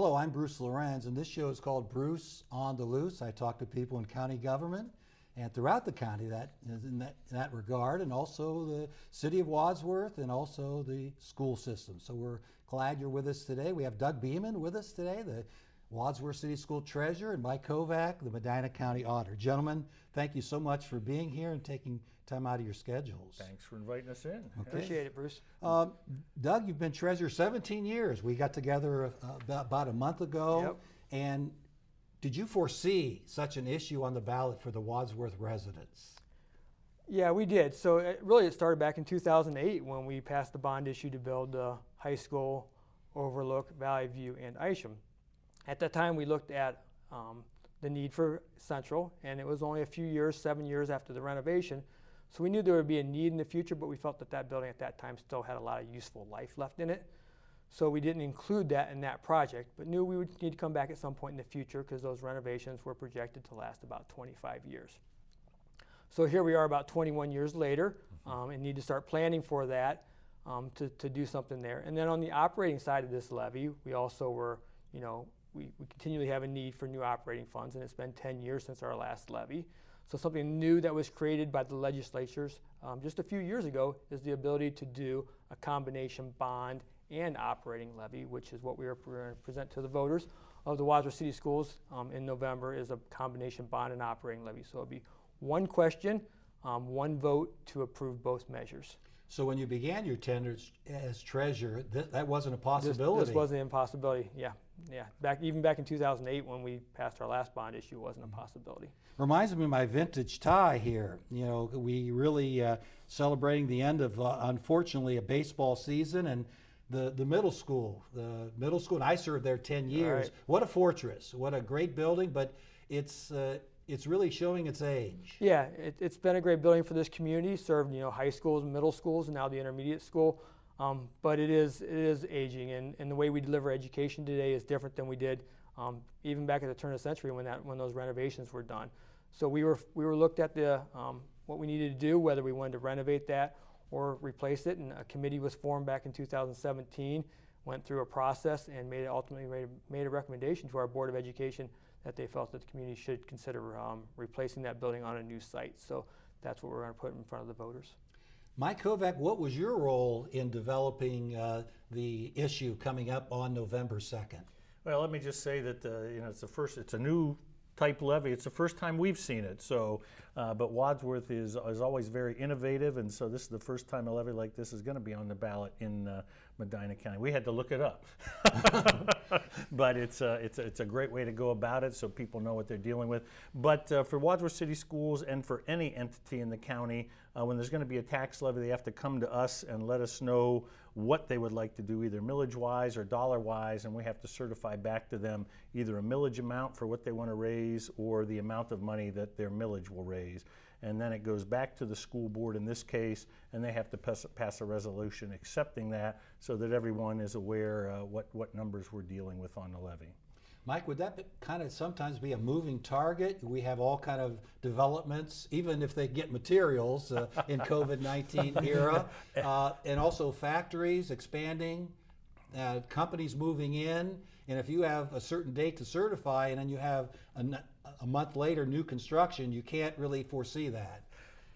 Hello, I'm Bruce Lorincz, and this show is called Bruce on the Loose. I talk to people in county government and throughout the county that is in that regard, and also the City of Wadsworth and also the school system. So we're glad you're with us today. We have Doug Beeman with us today, the Wadsworth City School Treasurer, and Mike Kovack, the Medina County Auditor. Gentlemen, thank you so much for being here and taking time out of your schedules. Thanks for inviting us in. Okay. Appreciate it, Bruce. Doug, you've been treasurer 17 years. We got together about a month ago. Yep. And did you foresee such an issue on the ballot for the Wadsworth residents? Yeah, we did. So it started back in 2008 when we passed the bond issue to build the high school, Overlook, Valley View, and Isham. At that time, we looked at the need for Central, and it was only a few years, 7 years after the renovation. So we knew there would be a need in the future, but we felt that that building at that time still had a lot of useful life left in it. So we didn't include that in that project, but knew we would need to come back at some point in the future because those renovations were projected to last about 25 years. So here we are about 21 years later, and need to start planning for that to do something there. And then on the operating side of this levy, we also were, we continually have a need for new operating funds, and it's been 10 years since our last levy. So something new that was created by the legislatures just a few years ago is the ability to do a combination bond and operating levy, which is what we are going to present to the voters of the Wadsworth City Schools in November, is a combination bond and operating levy. So it'll be one question, one vote to approve both measures. So when you began your tenure as treasurer, that wasn't a possibility. This wasn't an impossibility, yeah. Even back in 2008 when we passed our last bond issue, it wasn't a possibility. Reminds me of my vintage tie here. We really celebrating the end of, unfortunately, a baseball season, and the middle school, and I served there 10 years. Right. What a fortress, what a great building, but it's really showing its age. Yeah, it's been a great building for this community, served high schools, middle schools, and now the intermediate school. But it is aging, and the way we deliver education today is different than we did even back at the turn of the century when those renovations were done. So we were looked at what we needed to do, whether we wanted to renovate that or replace it, and a committee was formed back in 2017, went through a process, and ultimately made a recommendation to our Board of Education that they felt that the community should consider replacing that building on a new site. So that's what we're going to put in front of the voters. Mike Kovack, what was your role in developing the issue coming up on November 2nd? Well, let me just say that it's a new type levy. It's the first time we've seen it. So, but Wadsworth is always very innovative, and so this is the first time a levy like this is going to be on the ballot in Medina County. We had to look it up, but it's a great way to go about it, so people know what they're dealing with. But for Wadsworth City Schools and for any entity in the county, when there's going to be a tax levy, they have to come to us and let us know what they would like to do, either millage-wise or dollar-wise, and we have to certify back to them either a millage amount for what they want to raise or the amount of money that their millage will raise. And then it goes back to the school board in this case, and they have to pass a resolution accepting that so that everyone is aware what numbers we're dealing with on the levy. Mike, would that kind of sometimes be a moving target? We have all kind of developments, even if they get materials in COVID-19 era, and also factories expanding, companies moving in, and if you have a certain date to certify and then you have a month later new construction, you can't really foresee that.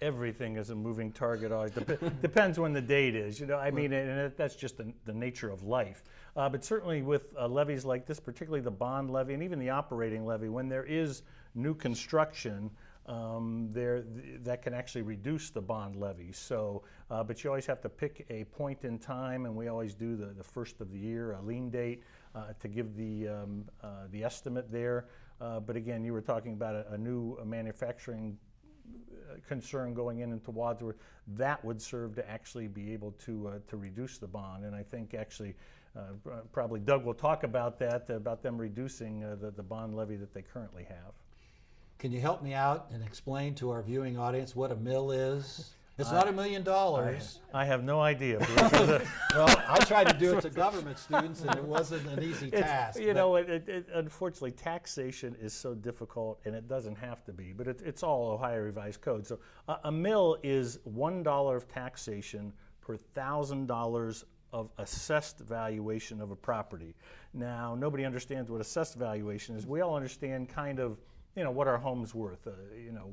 Everything is a moving target always. Depends when the date is, and that's just the nature of life. But certainly with levies like this, particularly the bond levy and even the operating levy, when there is new construction, that can actually reduce the bond levy. So, but you always have to pick a point in time, and we always do the first of the year, a lien date, to give the estimate there. But again, you were talking about a new manufacturing concern going into Wadsworth, that would serve to actually be able to reduce the bond. And I think actually probably Doug will talk about that, about them reducing the bond levy that they currently have. Can you help me out and explain to our viewing audience what a mill is? It's not $1 million. I have no idea. Well, I tried to do it to government students, and it wasn't an easy task. Unfortunately, taxation is so difficult, and it doesn't have to be, but it's all Ohio Revised Code. So a mill is $1 of taxation per $1,000 of assessed valuation of a property. Now, nobody understands what assessed valuation is. We all understand kind of, what our home's worth,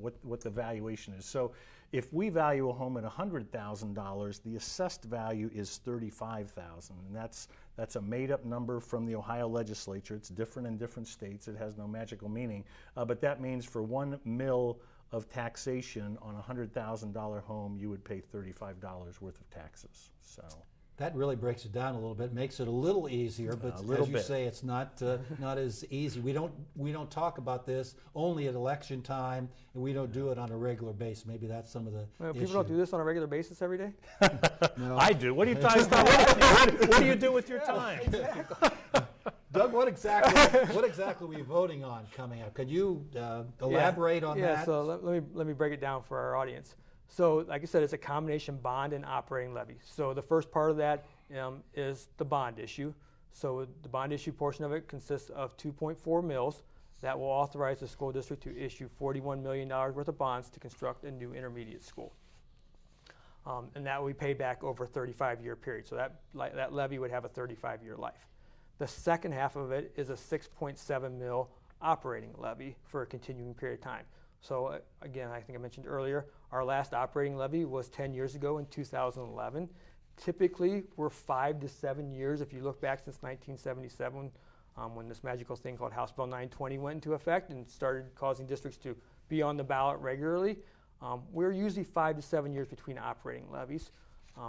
what the valuation is. So if we value a home at $100,000, the assessed value is $35,000, and that's a made-up number from the Ohio legislature. It's different in different states. It has no magical meaning, but that means for 1 mil of taxation on a $100,000 home, you would pay $35 worth of taxes. So that really breaks it down a little bit, makes it a little easier, but as you say, it's not not as easy. We don't talk about this only at election time, and we don't do it on a regular basis. Maybe that's some of the People issue. don't do this on a regular basis every day? No. I do. What are you talking about? What do you do with your time? Doug, what exactly are we voting on coming up? Can you elaborate on that? Yeah, so let me break it down for our audience. So like I said, it's a combination bond and operating levy. So the first part of that is the bond issue. So the bond issue portion of it consists of 2.4 mils that will authorize the school district to issue $41 million worth of bonds to construct a new intermediate school. And that will be paid back over a 35-year period. So that levy would have a 35-year life. The second half of it is a 6.7 mil operating levy for a continuing period of time. So again, I think I mentioned earlier, our last operating levy was 10 years ago in 2011. Typically, we're 5 to 7 years if you look back since 1977 when this magical thing called House Bill 920 went into effect and started causing districts to be on the ballot regularly. We're usually 5 to 7 years between operating levies.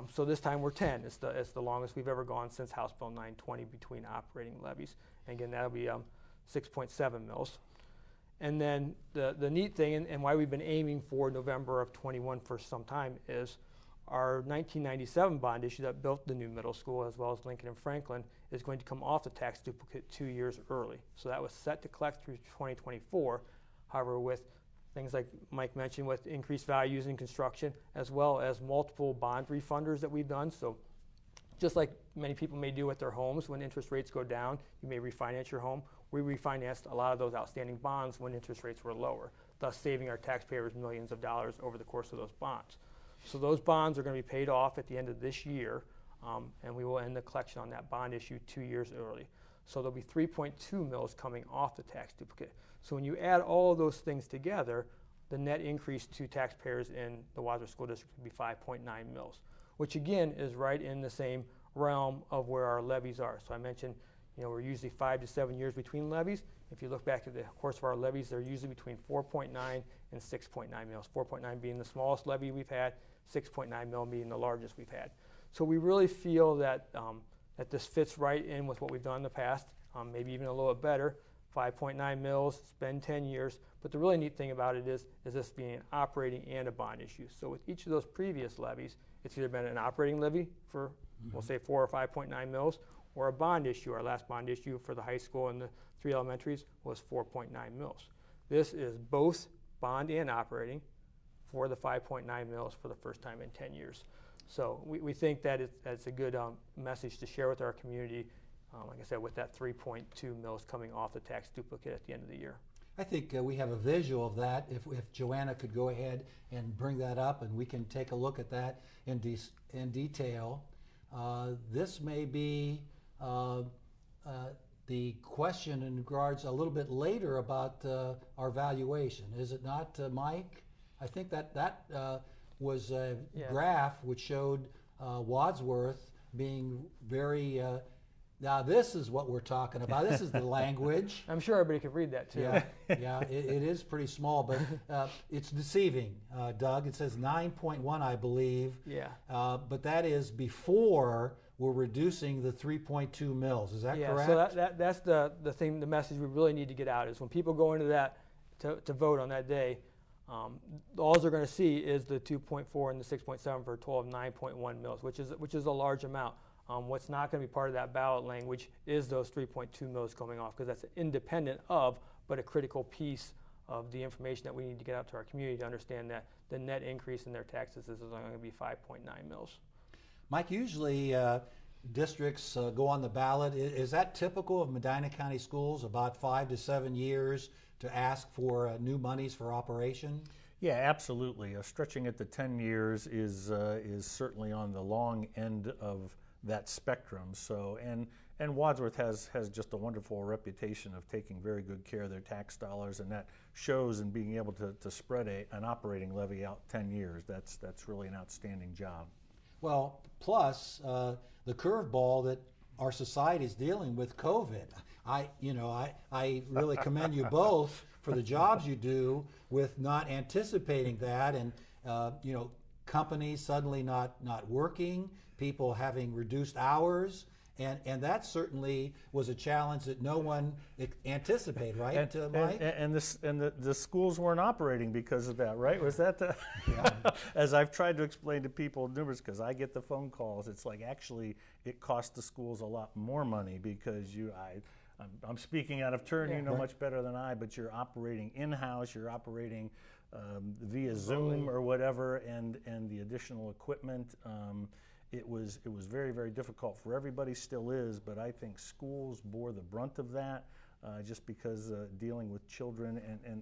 So this time we're 10. It's the longest we've ever gone since House Bill 920 between operating levies. And again, that'll be 6.7 mils. And then the neat thing, and why we've been aiming for November of 21 for some time, is our 1997 bond issue that built the new middle school, as well as Lincoln and Franklin, is going to come off the tax duplicate 2 years early. So that was set to collect through 2024. However, with things like Mike mentioned, with increased values in construction, as well as multiple bond refunders that we've done. So just like many people may do with their homes, when interest rates go down, you may refinance your home. We refinanced a lot of those outstanding bonds when interest rates were lower, thus saving our taxpayers millions of dollars over the course of those bonds. So those bonds are going to be paid off at the end of this year, and we will end the collection on that bond issue 2 years early. So there'll be 3.2 mils coming off the tax duplicate. So when you add all of those things together, the net increase to taxpayers in the Wadsworth School District would be 5.9 mils, which again is right in the same realm of where our levies are. So I mentioned, we're usually 5 to 7 years between levies. If you look back at the course of our levies, they're usually between 4.9 and 6.9 mils. 4.9 being the smallest levy we've had, 6.9 mil being the largest we've had. So we really feel that that this fits right in with what we've done in the past, maybe even a little bit better. 5.9 mils, it's been 10 years. But the really neat thing about it is this being an operating and a bond issue. So with each of those previous levies, it's either been an operating levy for, we'll say 4 or 5.9 mils, or a bond issue. Our last bond issue for the high school and the 3 elementaries was 4.9 mils. This is both bond and operating for the 5.9 mils for the first time in 10 years. So we think that it's a good message to share with our community, like I said, with that 3.2 mils coming off the tax duplicate at the end of the year. I think we have a visual of that. If Joanna could go ahead and bring that up, and we can take a look at that in detail. This may be the question in regards a little bit later about our valuation. Is it not, Mike? I think that was a graph which showed Wadsworth being very, now this is what we're talking about. This is the language. I'm sure everybody could read that too. Yeah, it is pretty small, but it's deceiving, Doug. It says 9.1, I believe. Yeah. But that is before we're reducing the 3.2 mils. Is that correct? So that's the thing, the message we really need to get out is when people go into that to vote on that day, all they're going to see is the 2.4 and the 6.7 for a total of 9.1 mils, which is a large amount. What's not going to be part of that ballot language is those 3.2 mils coming off, because that's independent of, but a critical piece of the information that we need to get out to our community to understand that the net increase in their taxes is only going to be 5.9 mils. Mike, usually districts go on the ballot. Is that typical of Medina County Schools, about 5 to 7 years to ask for new monies for operation? Yeah, absolutely. Stretching it to 10 years is certainly on the long end of that spectrum. So and Wadsworth has just a wonderful reputation of taking very good care of their tax dollars, and that shows in being able to spread an operating levy out 10 years. That's really an outstanding job. Well, plus the curveball that our society is dealing with, COVID. I really commend you both for the jobs you do with not anticipating that, and companies suddenly not working, people having reduced hours. And that certainly was a challenge that no one anticipated, right, Mike? And the schools weren't operating because of that, right? Was that the? Yeah. As I've tried to explain to people numerous, because I get the phone calls, it's like actually it cost the schools a lot more money because I'm speaking out of turn, you know much better than I, but you're operating in-house, you're operating via Zoom or whatever, and the additional equipment. It was very, very difficult for everybody, still is, but I think schools bore the brunt of that just because dealing with children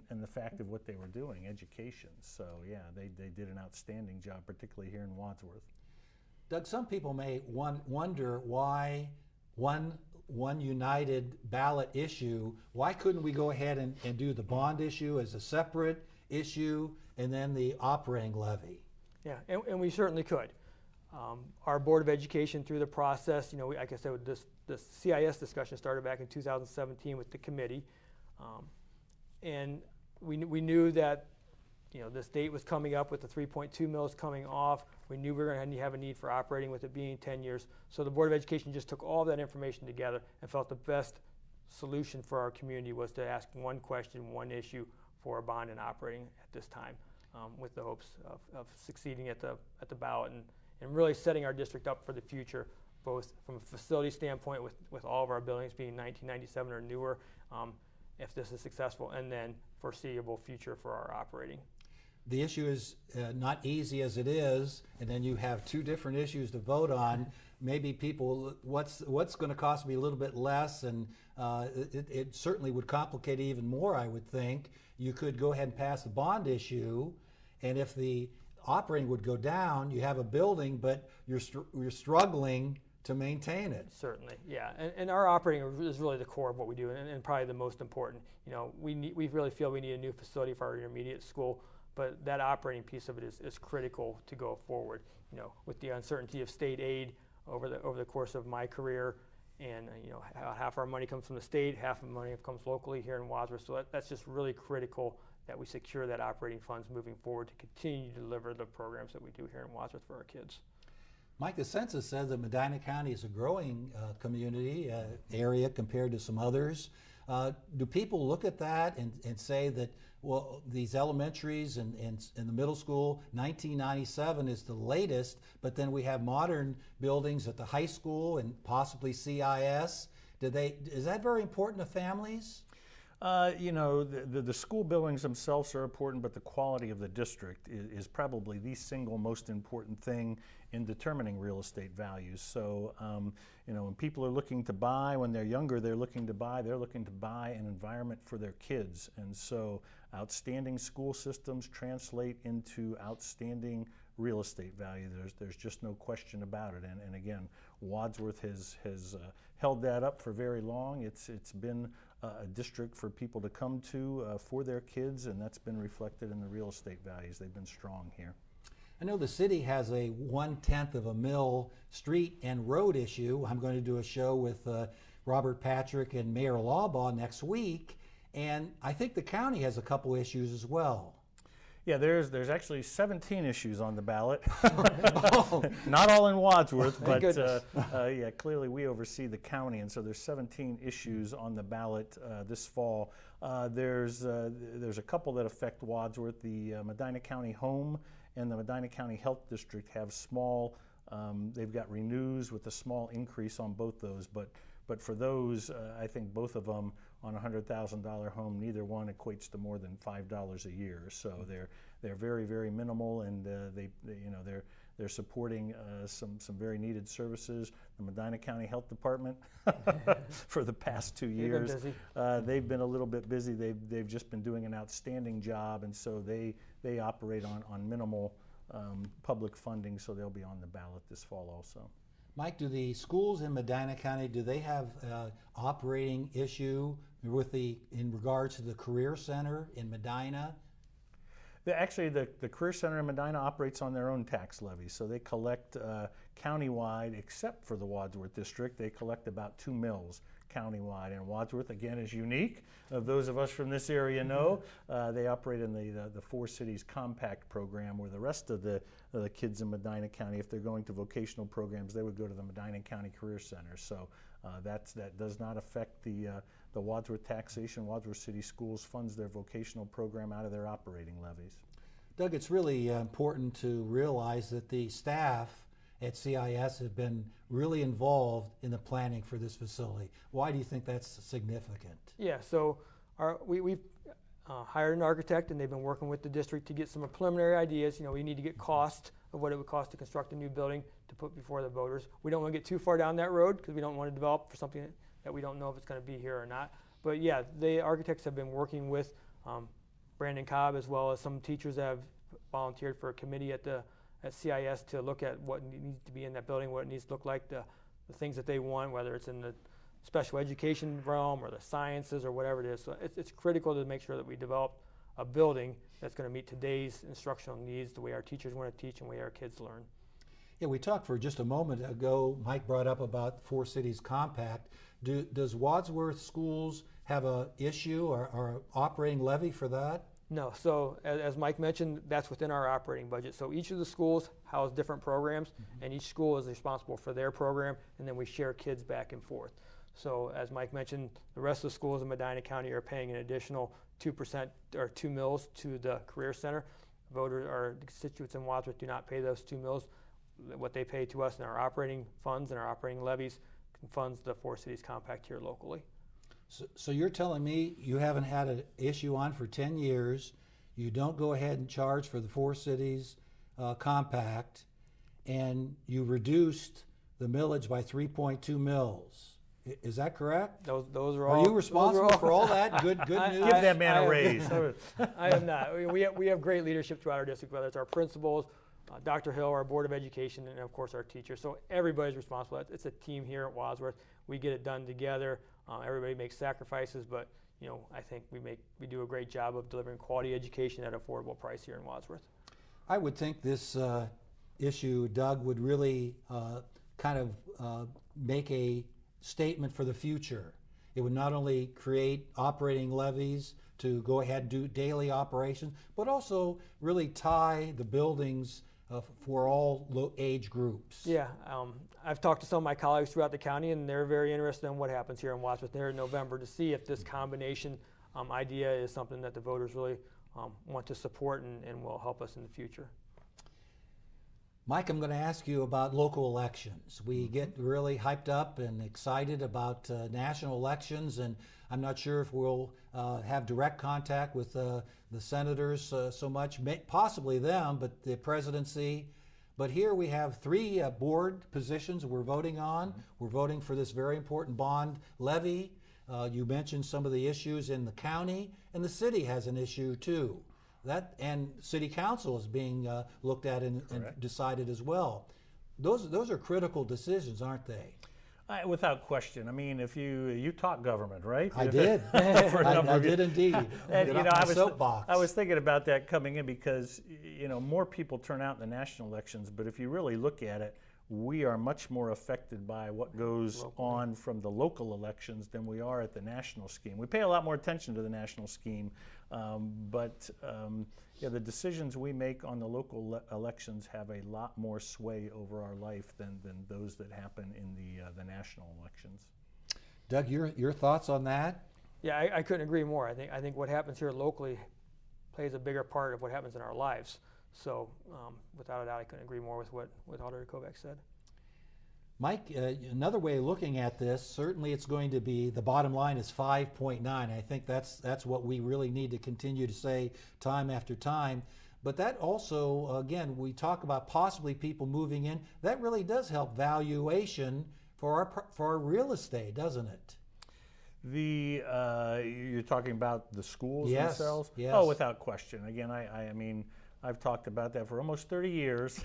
and the fact of what they were doing, education. So yeah, they did an outstanding job, particularly here in Wadsworth. Doug, some people may wonder why one united ballot issue, why couldn't we go ahead and do the bond issue as a separate issue and then the operating levy? Yeah, and we certainly could. Our Board of Education, through the process, like I said, the CIS discussion started back in 2017 with the committee, and we knew that this date was coming up with the 3.2 mils coming off. We knew we were going to have a need for operating with it being 10 years. So the Board of Education just took all that information together and felt the best solution for our community was to ask one question, one issue for a bond and operating at this time, with the hopes of succeeding at the ballot and really setting our district up for the future, both from a facility standpoint with all of our buildings being 1997 or newer, if this is successful, and then foreseeable future for our operating. The issue is not easy as it is, and then you have two different issues to vote on. Maybe people, what's going to cost me a little bit less, and it certainly would complicate it even more, I would think. You could go ahead and pass the bond issue, and if the operating would go down, you have a building, but you're struggling to maintain it. Certainly, yeah, and our operating is really the core of what we do, and probably the most important. We really feel we need a new facility for our intermediate school, but that operating piece of it is critical to go forward. With the uncertainty of state aid over the course of my career, and half our money comes from the state, half of the money comes locally here in Wadsworth. So that's just really critical that we secure that operating funds moving forward to continue to deliver the programs that we do here in Wadsworth for our kids. Mike, the census says that Medina County is a growing community area compared to some others. Do people look at that and say that, well, these elementaries and the middle school, 1997 is the latest, but then we have modern buildings at the high school and possibly CIS. Is that very important to families? The school buildings themselves are important, but the quality of the district is probably the single most important thing in determining real estate values. So, when people are looking to buy, when they're younger, they're looking to buy an environment for their kids. And so outstanding school systems translate into outstanding real estate value. There's just no question about it. And again, Wadsworth has held that up for very long. It's been a district for people to come to for their kids, and that's been reflected in the real estate values. They've been strong here. I know the city has a 1/10 of a mil street and road issue. I'm going to do a show with Robert Patrick and Mayor Lawbaugh next week, and I think the county has a couple issues as well. Yeah, there's actually 17 issues on the ballot. Not all in Wadsworth, but yeah, clearly we oversee the county, and so there's 17 issues on the ballot this fall. There's a couple that affect Wadsworth. The Medina County Home and the Medina County Health District have small. They've got renews with a small increase on both those, but for those, I think both of them on a $100,000 home, neither one equates to more than $5 a year. So they're very, very minimal, and they're supporting some very needed services. The Medina County Health Department for the past 2 years, they've been a little bit busy. They've just been doing an outstanding job, and so they operate on minimal public funding. So they'll be on the ballot this fall also. Mike, do the schools in Medina County, do they have operating issue in regards to the Career Center in Medina? Actually, the Career Center in Medina operates on their own tax levy, so they collect countywide, except for the Wadsworth District, they collect about 2 mills countywide. And Wadsworth, again, is unique. Those of us from this area know they operate in the Four Cities Compact program, where the rest of the kids in Medina County, if they're going to vocational programs, they would go to the Medina County Career Center. So that does not affect the Wadsworth taxation. Wadsworth City Schools funds their vocational program out of their operating levies. Doug, it's really important to realize that the staff at CIS have been really involved in the planning for this facility. Why do you think that's significant? Yeah, so we've hired an architect, and they've been working with the district to get some preliminary ideas. We need to get cost of what it would cost to construct a new building to put before the voters. We don't want to get too far down that road because we don't want to develop for something that we don't know if it's going to be here or not. But yeah, the architects have been working with Brandon Cobb, as well as some teachers that have volunteered for a committee at CIS to look at what needs to be in that building, what it needs to look like, the things that they want, whether it's in the special education realm or the sciences or whatever it is. So it's critical to make sure that we develop a building that's going to meet today's instructional needs, the way our teachers want to teach and the way our kids learn. Yeah, we talked for just a moment ago, Mike brought up about Four Cities Compact. Does Wadsworth Schools have a issue or operating levy for that? No, so as Mike mentioned, that's within our operating budget. So each of the schools house different programs, and each school is responsible for their program, and then we share kids back and forth. So as Mike mentioned, the rest of the schools in Medina County are paying an additional 2% or 2 mills to the Career Center. Voters or constituents in Wadsworth do not pay those 2 mills. What they pay to us in our operating funds and our operating levies funds the Four Cities Compact here locally. So you're telling me you haven't had an issue on for 10 years, you don't go ahead and charge for the Four Cities Compact, and you reduced the millage by 3.2 mills. Is that correct? Those are all. Are you responsible for all that? Good news? Give that man a raise. I am not. We have great leadership throughout our district, whether it's our principals, Dr. Hill, our Board of Education, and of course our teachers. So everybody's responsible. It's a team here at Wadsworth. We get it done together. Everybody makes sacrifices, but I think we do a great job of delivering quality education at an affordable price here in Wadsworth. I would think this issue, Doug, would really kind of make a statement for the future. It would not only create operating levies to go ahead and do daily operations, but also really tie the buildings for all age groups. Yeah, I've talked to some of my colleagues throughout the county, and they're very interested in what happens here in Wadsworth there in November to see if this combination idea is something that the voters really want to support and will help us in the future. Mike, I'm going to ask you about local elections. We get really hyped up and excited about national elections, and I'm not sure if we'll have direct contact with the senators so much, possibly them, but the presidency. But here we have 3 board positions we're voting on. We're voting for this very important bond levy. You mentioned some of the issues in the county, and the city has an issue too. And city council is being looked at and decided as well. Those are critical decisions, aren't they? Without question. I mean, if you taught government, right? I did. I did indeed. And I was thinking about that coming in because more people turn out in the national elections, but if you really look at it, we are much more affected by what goes on from the local elections than we are at the national scheme. We pay a lot more attention to the national scheme, but the decisions we make on the local elections have a lot more sway over our life than those that happen in the national elections. Doug, your thoughts on that? Yeah, I couldn't agree more. I think what happens here locally plays a bigger part of what happens in our lives. So without a doubt, I couldn't agree more with what Auditor Kovack said. Mike, another way of looking at this, certainly it's going to be, the bottom line is 5.9. I think that's what we really need to continue to say time after time. But that also, again, we talk about possibly people moving in. That really does help valuation for our real estate, doesn't it? You're talking about the schools yes, themselves? Yes. Oh, without question. Again, I mean, I've talked about that for almost 30 years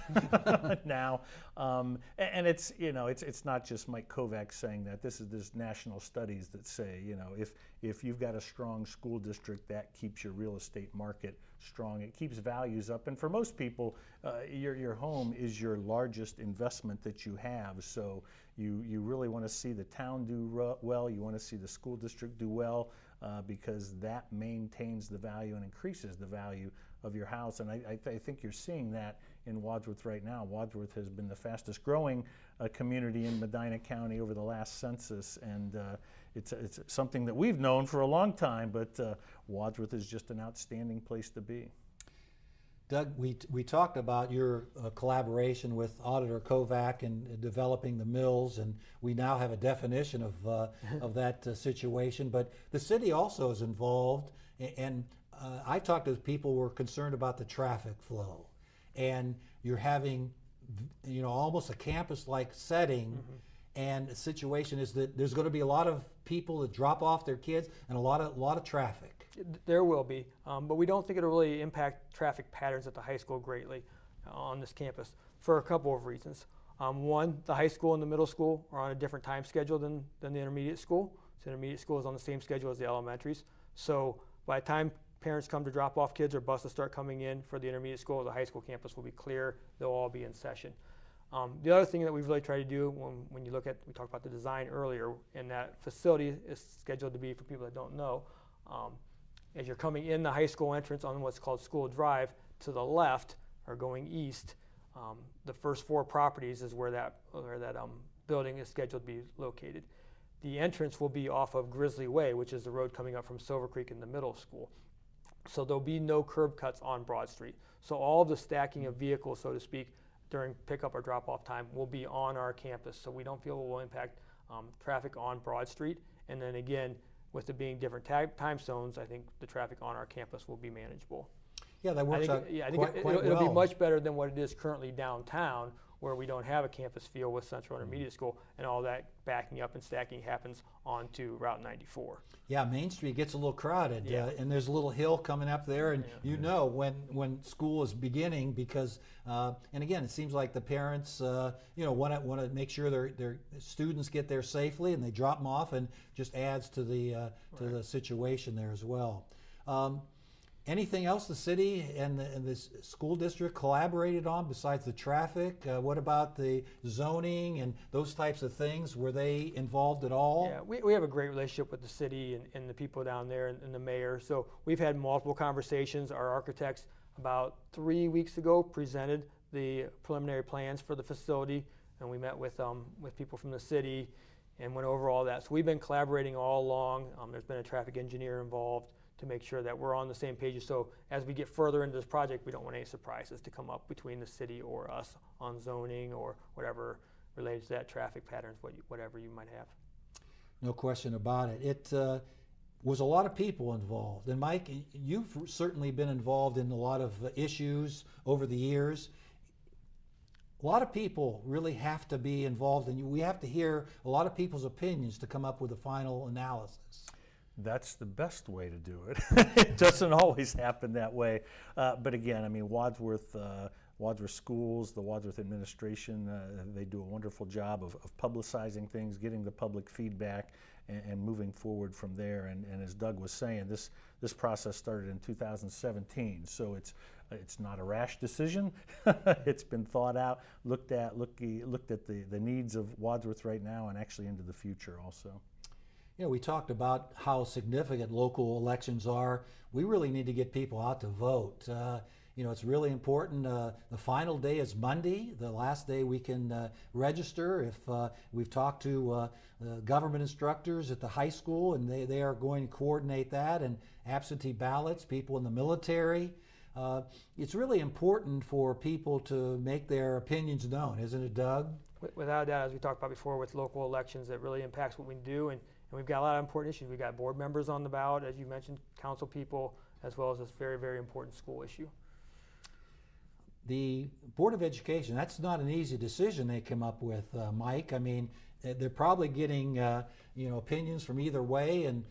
now, and it's it's not just Mike Kovack saying that. There's national studies that say if you've got a strong school district, that keeps your real estate market strong. It keeps values up, and for most people, your home is your largest investment that you have. So you really want to see the town do well. You want to see the school district do well. Because that maintains the value and increases the value of your house. And I think you're seeing that in Wadsworth right now. Wadsworth has been the fastest growing community in Medina County over the last census, and it's something that we've known for a long time, but Wadsworth is just an outstanding place to be. Doug, we talked about your collaboration with Auditor Kovack in developing the mills, and we now have a definition of that situation. But the city also is involved, and I talked to people who were concerned about the traffic flow, and you're having, almost a campus-like setting. And the situation is that there's going to be a lot of people that drop off their kids and a lot of traffic. There will be, but we don't think it'll really impact traffic patterns at the high school greatly on this campus for a couple of reasons. One, the high school and the middle school are on a different time schedule than the intermediate school. So the intermediate school is on the same schedule as the elementaries. So by the time parents come to drop off kids or buses start coming in for the intermediate school, the high school campus will be clear. They'll all be in session. The other thing that we've really tried to do when you look at, we talked about the design earlier, and that facility is scheduled to be, for people that don't know, as you're coming in the high school entrance on what's called School Drive, to the left or going east, the first 4 properties is where that building is scheduled to be located. The entrance will be off of Grizzly Way, which is the road coming up from Silver Creek in the middle school. So there'll be no curb cuts on Broad Street. So all of the stacking of vehicles, so to speak, during pickup or drop-off time will be on our campus. So we don't feel it will impact traffic on Broad Street. And then again, with it being different time zones, I think the traffic on our campus will be manageable. Yeah, that works out quite well. It'll be much better than what it is currently downtown, where we don't have a campus feel with Central Intermediate School, and all that backing up and stacking happens onto Route 94. Yeah, Main Street gets a little crowded, and there's a little hill coming up there, and when school is beginning, because and again, it seems like the parents want to make sure their students get there safely, and they drop them off, and just adds to the situation there as well. Anything else the city and the school district collaborated on besides the traffic? What about the zoning and those types of things? Were they involved at all? Yeah, we have a great relationship with the city and the people down there and the mayor. So we've had multiple conversations. Our architects about 3 weeks ago presented the preliminary plans for the facility, and we met with people from the city and went over all that. So we've been collaborating all along. There's been a traffic engineer involved to make sure that we're on the same page. So as we get further into this project, we don't want any surprises to come up between the city or us on zoning or whatever related to that traffic patterns, whatever you might have. No question about it. It was a lot of people involved. And Mike, you've certainly been involved in a lot of issues over the years. A lot of people really have to be involved, and we have to hear a lot of people's opinions to come up with a final analysis. That's the best way to do it. It doesn't always happen that way. But again, I mean, Wadsworth Schools, the Wadsworth administration, they do a wonderful job of publicizing things, getting the public feedback, and moving forward from there. And as Doug was saying, this process started in 2017, so it's not a rash decision. It's been thought out, looked at the needs of Wadsworth right now, and actually into the future also. We talked about how significant local elections are. We really need to get people out to vote. It's really important. The final day is Monday, the last day we can register. If we've talked to government instructors at the high school, and they are going to coordinate that, and absentee ballots, people in the military. It's really important for people to make their opinions known, isn't it, Doug? Without a doubt, as we talked about before, with local elections, it really impacts what we do. And we've got a lot of important issues. We've got board members on the ballot, as you mentioned, council people, as well as this very, very important school issue. The Board of Education, that's not an easy decision they come up with, Mike. I mean, they're probably getting opinions from either way, and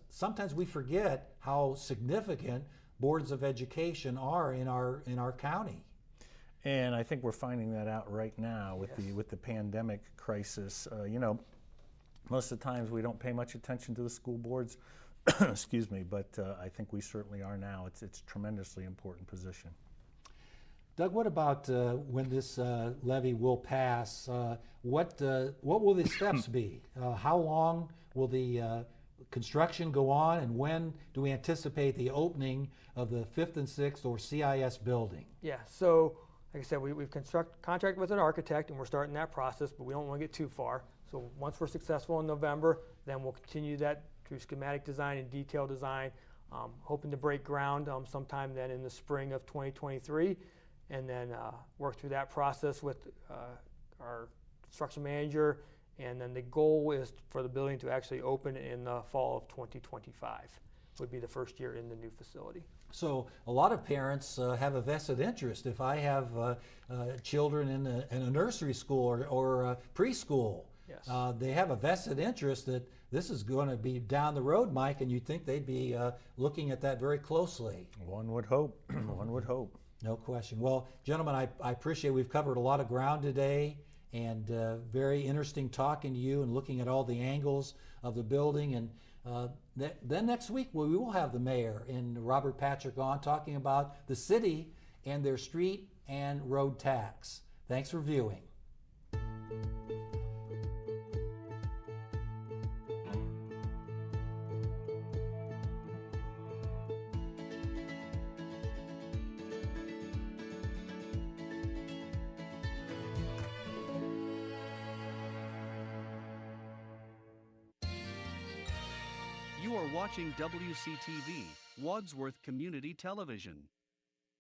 sometimes we forget how significant boards of education are in our county. And I think we're finding that out right now with the pandemic crisis. You know, most of the times we don't pay much attention to the school boards, excuse me, but I think we certainly are now. It's a tremendously important position. Doug, what about when this levy will pass? What will the steps be? How long will the construction go on, and when do we anticipate the opening of the 5th and 6th or CIS building? Yeah, so like I said, we've contracted with an architect, and we're starting that process, but we don't want to get too far. So once we're successful in November, then we'll continue that through schematic design and detail design, hoping to break ground sometime then in the spring of 2023, and then work through that process with our construction manager, and then the goal is for the building to actually open in the fall of 2025, would be the first year in the new facility. So a lot of parents have a vested interest. If I have children in a nursery school or preschool, Yes. They have a vested interest that this is going to be down the road, Mike, and you'd think they'd be looking at that very closely. One would hope. One would hope. No question. Well, gentlemen, I appreciate we've covered a lot of ground today, and very interesting talking to you and looking at all the angles of the building. And then next week we will have the mayor and Robert Patrick on talking about the city and their street and road tax. Thanks for viewing. You are watching WCTV, Wadsworth Community Television.